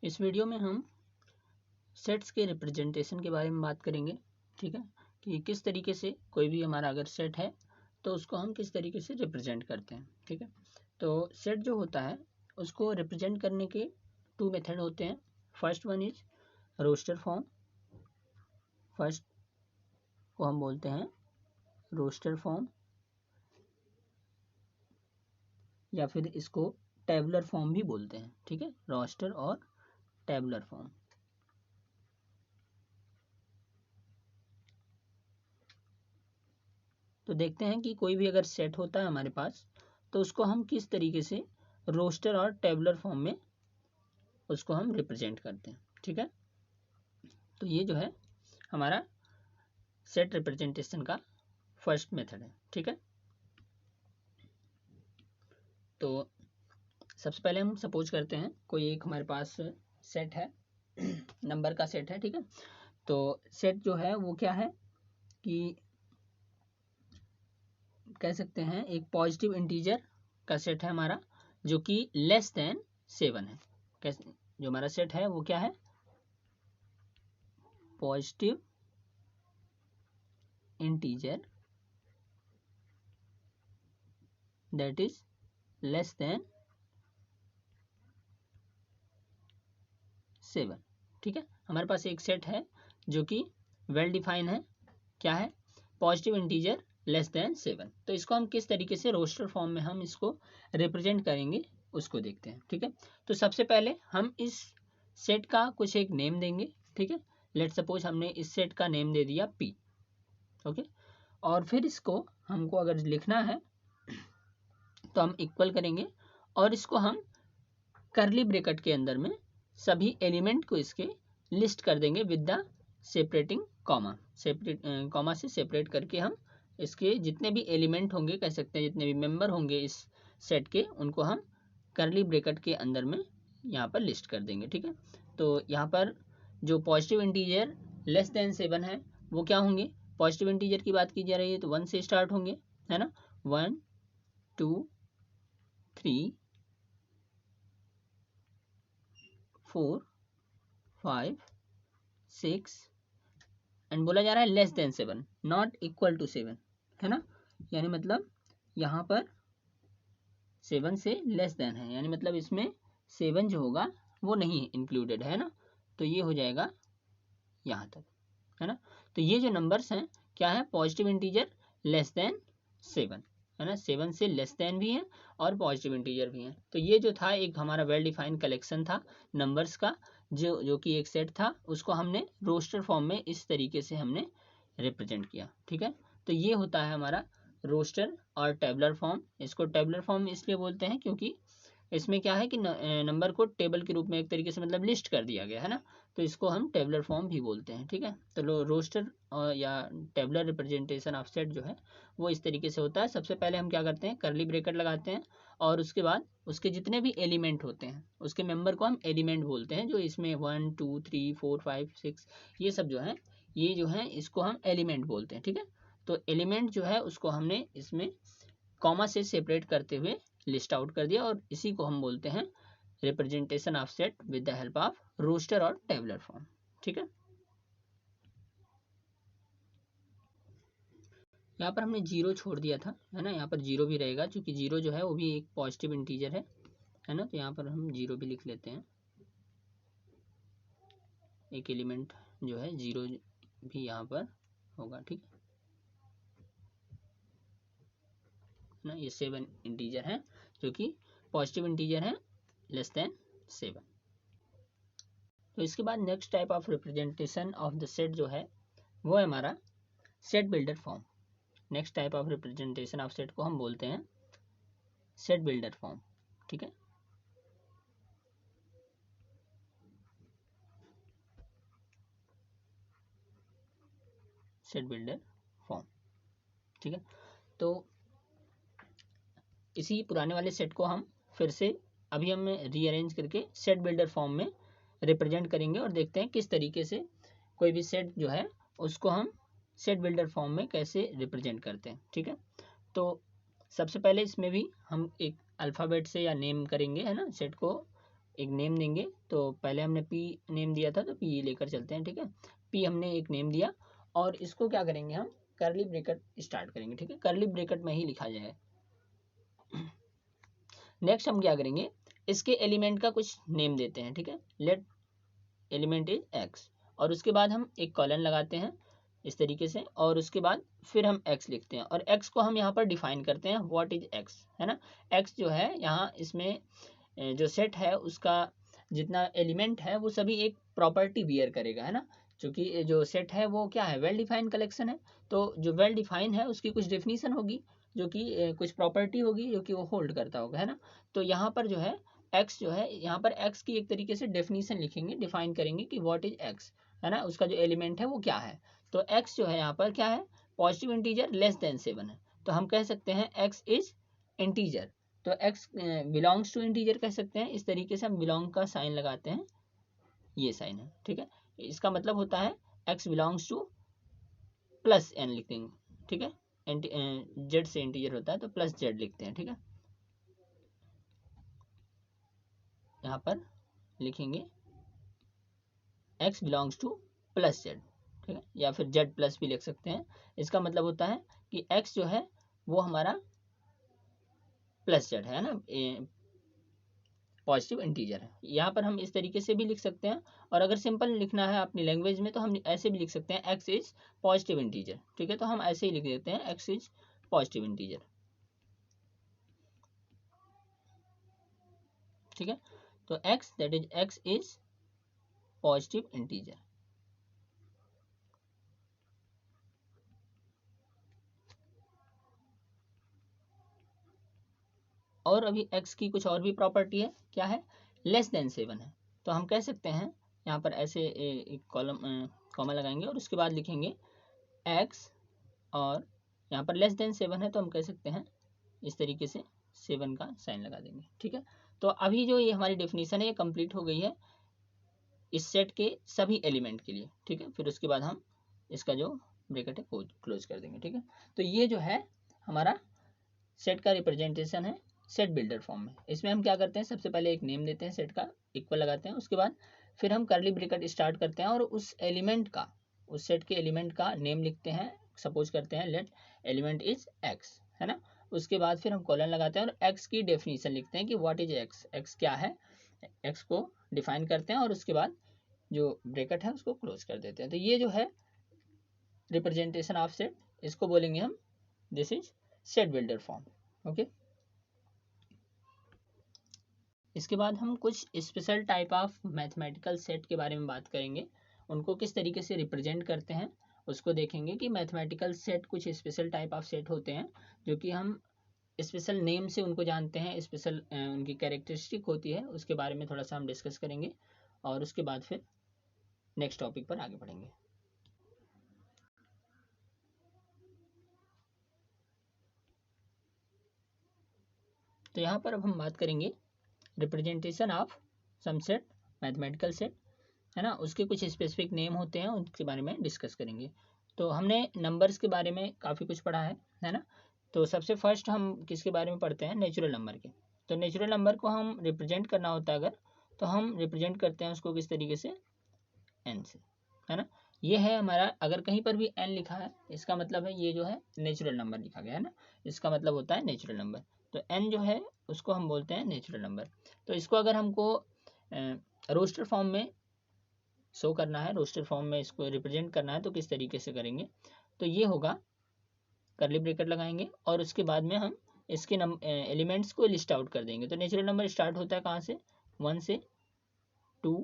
इस वीडियो में हम सेट्स के रिप्रेजेंटेशन के बारे में बात करेंगे। ठीक है, कि किस तरीके से कोई भी हमारा अगर सेट है तो उसको हम किस तरीके से रिप्रेजेंट करते हैं। ठीक है, तो सेट जो होता है उसको रिप्रेजेंट करने के 2 मेथड होते हैं। First one is roster form. First को हम बोलते हैं रोस्टर फॉर्म, या फिर इसको टेबुलर फॉर्म भी बोलते हैं। ठीक है, रोस्टर और टेबुलर फॉर्म। तो देखते हैं कि कोई भी अगर सेट होता है हमारे पास तो उसको हम किस तरीके से रोस्टर और टेबुलर फॉर्म में उसको हम रिप्रेजेंट करते हैं। ठीक है, तो ये जो है हमारा सेट रिप्रेजेंटेशन का फर्स्ट मेथड है। ठीक है, तो सबसे पहले हम सपोज करते हैं कोई एक हमारे पास सेट है, नंबर का सेट है। ठीक है, तो सेट जो है वो क्या है कि कह सकते हैं एक पॉजिटिव इंटीजर का सेट है हमारा, जो कि लेस देन 7 है। कैसे जो हमारा सेट है वो क्या है, positive integer that is less than 7। ठीक है, हमारे पास एक सेट है जो कि वेल डिफाइन है, क्या है, पॉजिटिव इंटीजर लेस देन 7। तो इसको हम किस तरीके से रोस्टर फॉर्म में हम इसको रिप्रेजेंट करेंगे उसको देखते हैं। ठीक है, तो सबसे पहले हम इस सेट का कुछ एक नेम देंगे। ठीक है, लेट सपोज हमने इस सेट का नेम दे दिया P। ओके, और फिर इसको हमको अगर लिखना है तो हम इक्वल करेंगे और इसको हम करली ब्रैकेट के अंदर में सभी एलिमेंट को इसके लिस्ट कर देंगे with the separating comma. Separate comma से सेपरेट करके हम इसके जितने भी एलिमेंट होंगे, कह सकते हैं जितने भी मेंबर होंगे इस सेट के, उनको हम करली ब्रैकेट के अंदर में यहाँ पर लिस्ट कर देंगे। ठीक है, तो यहाँ पर जो पॉजिटिव इंटीजर लेस देन 7 है वो क्या होंगे, पॉजिटिव इंटीजर की बात की जा रही है तो 1 से स्टार्ट होंगे, है ना। 1 2 3 4 5 6 एंड बोला जा रहा है less than 7, not equal to 7, है ना। यानी मतलब यहाँ पर 7 से लेस देन है, यानी मतलब इसमें 7 जो होगा वो नहीं इंक्लूडेड है ना। तो ये हो जाएगा यहाँ तक, है ना। तो ये जो नंबर्स हैं क्या है, पॉजिटिव इंटीजर लेस देन 7, है ना। 7 से लेस देन भी है और पॉजिटिव इंटीजर भी है। तो ये जो था एक हमारा वेल डिफाइंड कलेक्शन था नंबर्स का, जो कि एक सेट था, उसको हमने रोस्टर फॉर्म में इस तरीके से हमने रिप्रेजेंट किया। ठीक है, तो ये होता है हमारा रोस्टर और टेबुलर फॉर्म। इसको टेबुलर फॉर्म इसलिए बोलते हैं क्योंकि इसमें क्या है कि नंबर को टेबल के रूप में एक तरीके से मतलब लिस्ट कर दिया गया है ना, तो इसको हम टेबुलर फॉर्म भी बोलते हैं। ठीक है, तो रोस्टर या टेबुलर रिप्रेजेंटेशन ऑफ सेट जो है वो इस तरीके से होता है। सबसे पहले हम क्या करते हैं, करली ब्रैकेट लगाते हैं और उसके बाद उसके जितने भी एलिमेंट होते हैं उसके मेंबर को हम एलिमेंट बोलते हैं। जो इसमें 1 2 3 4 5 6 ये सब जो है, ये जो है इसको हम एलिमेंट बोलते हैं। ठीक है, तो एलिमेंट जो है उसको हमने इसमें कॉमा से सेपरेट करते हुए लिस्ट आउट कर दिया, और इसी को हम बोलते हैं representation of set with the help of roster और टेबुलर फॉर्म। ठीक है, यहाँ पर हमने जीरो छोड़ दिया था, है ना। यहाँ पर जीरो भी रहेगा क्योंकि जीरो जो है वो भी एक पॉजिटिव इंटीजर है ना। तो यहाँ पर हम जीरो भी लिख लेते हैं, एक एलिमेंट जो है जीरो भी यहाँ पर होगा। ठीक है ना, ये 7 इंटीजर है जो कि पॉजिटिव इंटीजर है लेस देन 7। तो इसके बाद next type of representation of the set जो है वो है हमारा set builder form. Next type of representation of set को हम बोलते हैं सेट बिल्डर फॉर्म। ठीक है, सेट बिल्डर फॉर्म। ठीक है, तो इसी पुराने वाले सेट को हम फिर से अभी हम रीअरेंज करके सेट बिल्डर फॉर्म में रिप्रेजेंट करेंगे और देखते हैं किस तरीके से कोई भी सेट जो है उसको हम सेट बिल्डर फॉर्म में कैसे रिप्रेजेंट करते हैं। ठीक है, तो सबसे पहले इसमें भी हम एक अल्फ़ाबेट से या नेम करेंगे, है ना, सेट को एक नेम देंगे। तो पहले हमने पी नेम दिया था तो पी लेकर चलते हैं, ठीक है। पी हमने एक नेम दिया और इसको क्या करेंगे हम, करली ब्रैकेट स्टार्ट करेंगे, ठीक है, करली ब्रैकेट में ही लिखा जाए। नेक्स्ट हम क्या करेंगे, इसके एलिमेंट का कुछ नेम देते हैं, ठीक है, लेट एलिमेंट इज एक्स, और उसके बाद हम एक कॉलन लगाते हैं इस तरीके से, और उसके बाद फिर हम x लिखते हैं, और x को हम यहाँ पर डिफाइन करते हैं, व्हाट इज x, है ना। x जो है यहाँ इसमें जो सेट है उसका जितना एलिमेंट है वो सभी एक प्रॉपर्टी बियर करेगा, है ना, क्योंकि जो सेट है वो क्या है, वेल डिफाइन कलेक्शन है। तो जो वेल डिफाइन है उसकी कुछ डेफिनेशन होगी, जो कि कुछ प्रॉपर्टी होगी जो कि वो होल्ड करता होगा, है ना। तो यहाँ पर जो है x जो है, यहाँ पर x की एक तरीके से डेफिनेशन लिखेंगे, डिफाइन करेंगे कि व्हाट इज x, है ना, उसका जो एलिमेंट है वो क्या है। तो x जो है यहाँ पर क्या है, पॉजिटिव इंटीजर लेस देन 7 है, तो हम कह सकते हैं x इज इंटीजर। तो x बिलोंग्स टू इंटीजर कह सकते हैं, इस तरीके से हम बिलोंग का साइन लगाते हैं, ये साइन है, ठीक है। इसका मतलब होता है x belongs two plus n लिख देंगे, ठीक है, जेड से इंटीजर होता है तो प्लस जेड लिखते हैं, ठीक है। यहाँ पर लिखेंगे x belongs two plus Z, ठीक है, या फिर जेड प्लस भी लिख सकते हैं। इसका मतलब होता है कि x जो है वो हमारा प्लस जेड है ना, पॉजिटिव इंटीजर है। यहाँ पर हम इस तरीके से भी लिख सकते हैं, और अगर सिंपल लिखना है अपनी लैंग्वेज में तो हम ऐसे भी लिख सकते हैं, x इज पॉजिटिव इंटीजर, ठीक है, तो हम ऐसे ही लिख देते हैं x इज पॉजिटिव इंटीजर, ठीक है। तो x that is x is positive integer. और अभी x की कुछ और भी प्रॉपर्टी है, क्या है, लेस देन 7 है, तो हम कह सकते हैं यहाँ पर ऐसे एक कॉलम कॉमा लगाएंगे और उसके बाद लिखेंगे x, और यहाँ पर लेस देन 7 है तो हम कह सकते हैं इस तरीके से 7 का साइन लगा देंगे, ठीक है। तो अभी जो ये हमारी डेफिनेशन है ये कंप्लीट हो गई है इस सेट के सभी एलिमेंट के लिए, ठीक है। फिर उसके बाद हम इसका जो ब्रैकेट है वो क्लोज कर देंगे, ठीक है। तो ये जो है हमारा सेट का रिप्रेजेंटेशन है सेट बिल्डर फॉर्म में। इसमें हम क्या करते हैं, सबसे पहले एक नेम देते हैं सेट का, इक्वल लगाते हैं, उसके बाद फिर हम करली ब्रैकेट स्टार्ट करते हैं और उस एलिमेंट का, उस सेट के एलिमेंट का नेम लिखते हैं, सपोज करते हैं लेट एलिमेंट इज एक्स, है ना। उसके बाद फिर हम कॉलन लगाते हैं और एक्स की डेफिनेशन लिखते हैं कि व्हाट इज एक्स, एक्स क्या है, एक्स को डिफाइन करते हैं और उसके बाद जो ब्रैकेट है उसको क्लोज कर देते हैं। तो ये जो है रिप्रेजेंटेशन ऑफ सेट, इसको बोलेंगे हम this is set builder form, okay. इसके बाद हम कुछ special type of mathematical set के बारे में बात करेंगे, उनको किस तरीके से रिप्रेजेंट करते हैं उसको देखेंगे कि मैथमेटिकल सेट कुछ स्पेशल टाइप ऑफ सेट होते हैं जो कि हम स्पेशल नेम से उनको जानते हैं, स्पेशल उनकी कैरेक्टरिस्टिक होती है, उसके बारे में थोड़ा सा हम डिस्कस करेंगे और उसके बाद फिर नेक्स्ट टॉपिक पर आगे बढ़ेंगे। तो यहाँ पर अब हम बात करेंगे representation of some set, mathematical set, है ना, उसके कुछ स्पेसिफिक नेम होते हैं उनके बारे में डिस्कस करेंगे। तो हमने नंबर्स के बारे में काफ़ी कुछ पढ़ा है ना। तो सबसे फर्स्ट हम किसके बारे में पढ़ते हैं, नेचुरल नंबर के। तो नेचुरल नंबर को हम रिप्रेजेंट करना होता है अगर, तो हम रिप्रेजेंट करते हैं उसको किस तरीके से, एन से, है ना। ये है हमारा, अगर कहीं पर भी एन लिखा है इसका मतलब है ये जो है नेचुरल नंबर लिखा गया है ना, इसका मतलब होता है नेचुरल नंबर। तो एन जो है उसको हम बोलते हैं नेचुरल नंबर। तो इसको अगर हमको रोस्टर फॉर्म में शो करना है, रोस्टर फॉर्म में इसको रिप्रेजेंट करना है तो किस तरीके से करेंगे, तो ये होगा करली ब्रैकेट लगाएंगे और उसके बाद में हम इसके एलिमेंट्स को लिस्ट आउट कर देंगे। तो नेचुरल नंबर स्टार्ट होता है कहाँ से, 1 से 2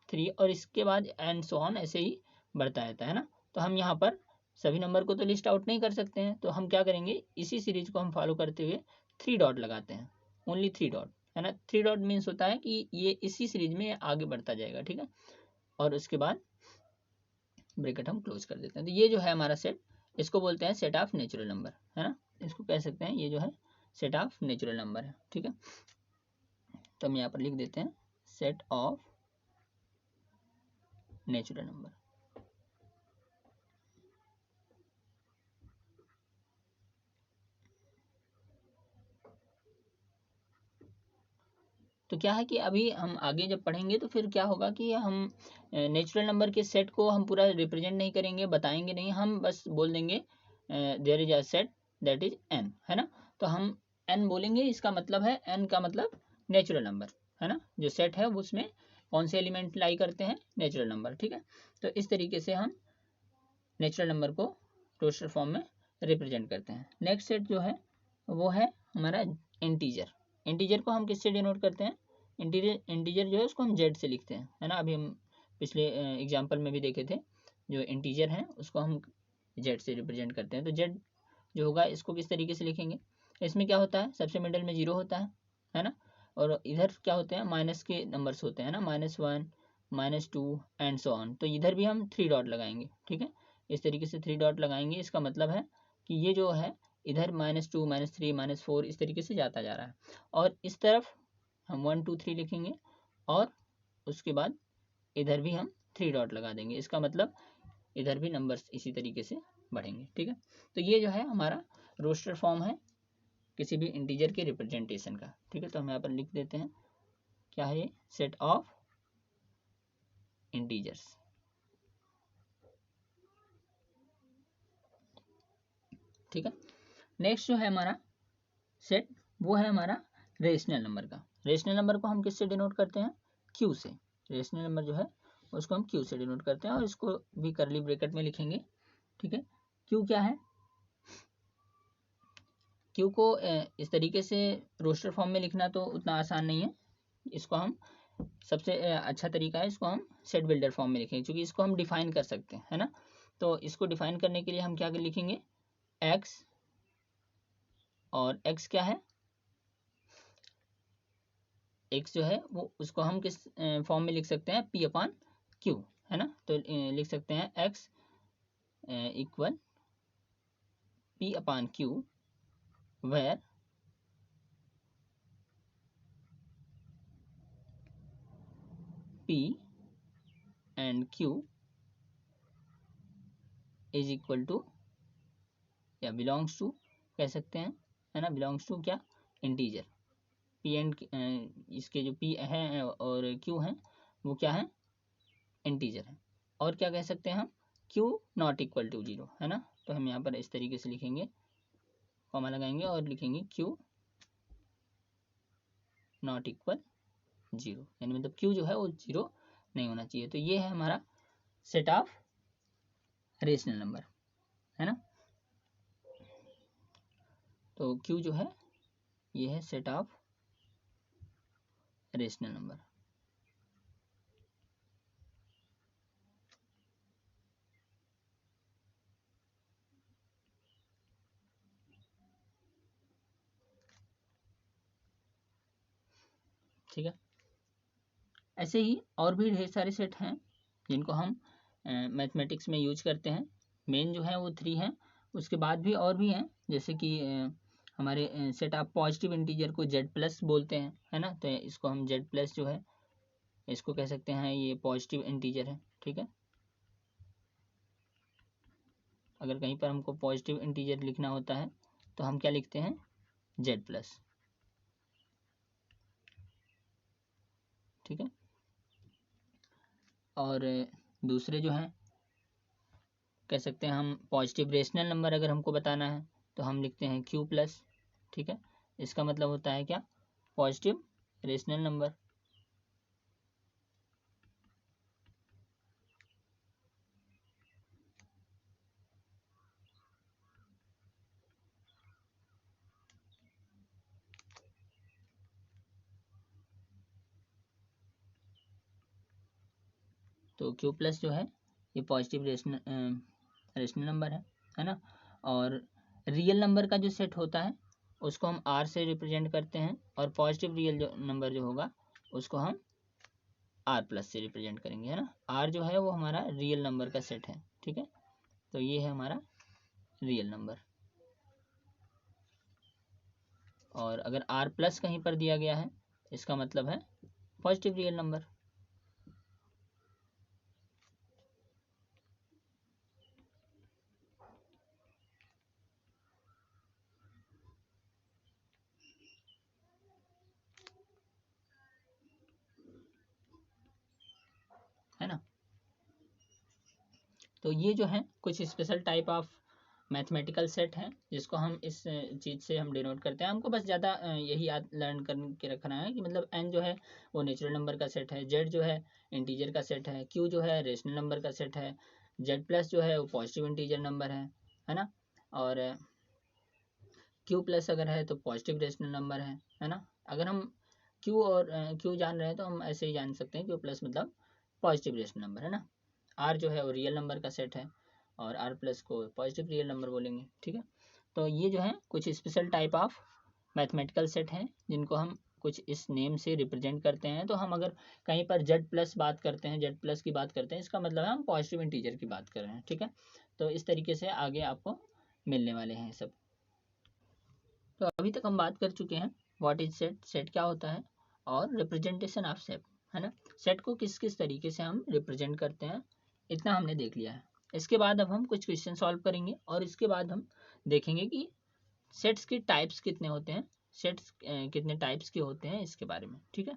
3 और इसके बाद एंड सो ऑन ऐसे ही बढ़ता रहता है ना। तो हम यहाँ पर सभी नंबर को तो लिस्ट आउट नहीं कर सकते हैं, तो हम क्या करेंगे, इसी सीरीज को हम फॉलो करते हुए 3 डॉट लगाते हैं, ओनली 3 डॉट, है ना। 3 डॉट मीन्स होता है कि ये इसी सीरीज में आगे बढ़ता जाएगा, ठीक है, और उसके बाद ब्रैकेट हम क्लोज कर देते हैं। तो ये जो है हमारा सेट, इसको बोलते हैं सेट ऑफ नेचुरल नंबर, है ना, इसको कह सकते हैं ये जो है सेट ऑफ नेचुरल नंबर है, ठीक है। तो हम यहाँ पर लिख देते हैं सेट ऑफ नेचुरल नंबर। तो तो क्या है कि अभी हम आगे जब पढ़ेंगे तो फिर क्या होगा कि हम नेचुरल नंबर के सेट को हम पूरा रिप्रेजेंट नहीं करेंगे, बताएंगे नहीं, हम बस बोल देंगे there is a set that is n, है ना। तो हम n बोलेंगे, इसका मतलब है n का मतलब नेचुरल नंबर, है ना। जो सेट है उसमें कौन से एलिमेंट लाई करते हैं, नेचुरल नंबर, ठीक है। तो इस तरीके से हम नेचुरल नंबर को रोस्टर फॉर्म में रिप्रेजेंट करते हैं। नेक्स्ट सेट जो है वो है हमारा इंटीजर। इंटीजर को हम किससे डिनोट करते हैं, इंटीजर जो है उसको हम जेड से लिखते हैं, है ना। अभी हम पिछले एग्जाम्पल में भी देखे थे, जो इंटीजर है उसको हम जेड से रिप्रेजेंट करते हैं। तो जेड जो होगा इसको किस तरीके से लिखेंगे, इसमें क्या होता है, सबसे मिडल में 0 होता है ना। और इधर क्या होते हैं, माइनस के नंबर्स होते हैं ना, -1 -2 एंड सो ऑन। तो इधर भी हम 3 डॉट लगाएंगे, ठीक है। इस तरीके से 3 डॉट लगाएंगे, इसका मतलब है कि ये जो है इधर -2 -3 -4 इस तरीके से जाता जा रहा है। और इस तरफ हम 1 2 3 लिखेंगे और उसके बाद इधर भी हम 3 डॉट लगा देंगे, इसका मतलब इधर भी नंबर्स इसी तरीके से बढ़ेंगे, ठीक है। तो ये जो है हमारा रोस्टर फॉर्म है किसी भी इंटीजर के रिप्रेजेंटेशन का, ठीक है। तो हम यहाँ पर लिख देते हैं क्या है ये, सेट ऑफ इंटीजर्स, ठीक है। नेक्स्ट जो है हमारा सेट वो है हमारा रेशनल नंबर का। रेशनल नंबर को हम किससे डिनोट करते हैं, क्यू से। रेशनल नंबर जो है उसको हम क्यू से डिनोट करते हैं और इसको भी करली ब्रैकेट में लिखेंगे, ठीक है। क्यू क्या है, क्यू को इस तरीके से रोस्टर फॉर्म में लिखना तो उतना आसान नहीं है। इसको हम सबसे अच्छा तरीका है, इसको हम सेट बिल्डर फॉर्म में लिखेंगे, क्योंकि इसको हम डिफाइन कर सकते हैं, है ना। तो इसको डिफाइन करने के लिए हम क्या लिखेंगे, एक्स, और एक्स क्या है, एक्स जो है वो उसको हम किस फॉर्म में लिख सकते हैं, पी अपॉन क्यू, है ना। तो लिख सकते हैं x equal p upon q where p and q is equal to या बिलोंग्स टू, कह सकते हैं, है ना। बिलोंग्स टू क्या, इंटीजर। पी एंड इसके जो पी है और क्यू है वो क्या है, इंटीजर है। और क्या कह सकते हैं हम, क्यू नॉट इक्वल टू 0, है ना। तो हम यहाँ पर इस तरीके से लिखेंगे, कॉमा लगाएंगे और लिखेंगे क्यू नॉट इक्वल 0, यानी मतलब क्यू जो है वो 0 नहीं होना चाहिए। तो ये है हमारा सेट ऑफ रेशनल नंबर, है ना। तो क्यू जो है ये है सेट ऑफ रेशनल नंबर। ठीक है, ऐसे ही और भी ढेर सारे सेट हैं जिनको हम मैथमेटिक्स में यूज करते हैं। मेन जो है वो 3 हैं, उसके बाद भी और भी हैं, जैसे कि हमारे सेट ऑफ पॉजिटिव इंटीजर को जेड प्लस बोलते हैं, है ना। तो इसको हम जेड प्लस जो है इसको कह सकते हैं ये पॉजिटिव इंटीजर है, ठीक है। अगर कहीं पर हमको पॉजिटिव इंटीजर लिखना होता है तो हम क्या लिखते हैं, जेड प्लस, ठीक है। और दूसरे जो हैं कह सकते हैं हम पॉजिटिव रेशनल नंबर अगर हमको बताना है तो हम लिखते हैं क्यू प्लस, ठीक है। इसका मतलब होता है क्या, पॉजिटिव रेशनल नंबर। तो क्यू प्लस जो है ये पॉजिटिव रेशनल नंबर है ना। और रियल नंबर का जो सेट होता है उसको हम आर से रिप्रेजेंट करते हैं, और पॉजिटिव रियल जो नंबर जो होगा उसको हम आर प्लस से रिप्रेजेंट करेंगे, है ना। आर जो है वो हमारा रियल नंबर का सेट है, ठीक है। तो ये है हमारा रियल नंबर। और अगर आर प्लस कहीं पर दिया गया है इसका मतलब है पॉजिटिव रियल नंबर। तो ये जो है कुछ special type of mathematical set है जिसको हम इस चीज़ से हम डिनोट करते हैं। हमको बस ज़्यादा यही याद लर्न करके रखना है कि मतलब n जो है वो नेचुरल नंबर का सेट है, z जो है इंटीजर का सेट है, q जो है रेशनल नंबर का सेट है, z प्लस जो है वो पॉजिटिव इंटीजर नंबर है ना, और q प्लस अगर है तो पॉजिटिव रेशनल नंबर है ना। अगर हम q और q जान रहे हैं तो हम ऐसे ही जान सकते हैं q प्लस मतलब पॉजिटिव रेशनल नंबर है ना। r जो है वो रियल नंबर का सेट है और r प्लस को पॉजिटिव रियल नंबर बोलेंगे, ठीक है। तो ये जो है कुछ special type of mathematical set हैं जिनको हम कुछ इस नेम से रिप्रेजेंट करते हैं। तो हम अगर कहीं पर z प्लस बात करते हैं, z प्लस की बात करते हैं, इसका मतलब है हम पॉजिटिव इंटीजर की बात कर रहे हैं, ठीक है। तो इस तरीके से आगे आपको मिलने वाले हैं सब। तो अभी तक हम बात कर चुके हैं व्हाट इज सेट, सेट क्या होता है, और रिप्रेजेंटेशन ऑफ सेट, है ना। सेट को किस किस तरीके से हम रिप्रेजेंट करते हैं, इतना हमने देख लिया है। इसके बाद अब हम कुछ क्वेश्चन सॉल्व करेंगे और इसके बाद हम देखेंगे कि सेट्स के टाइप्स कितने होते हैं, सेट्स कितने टाइप्स के होते हैं इसके बारे में, ठीक है।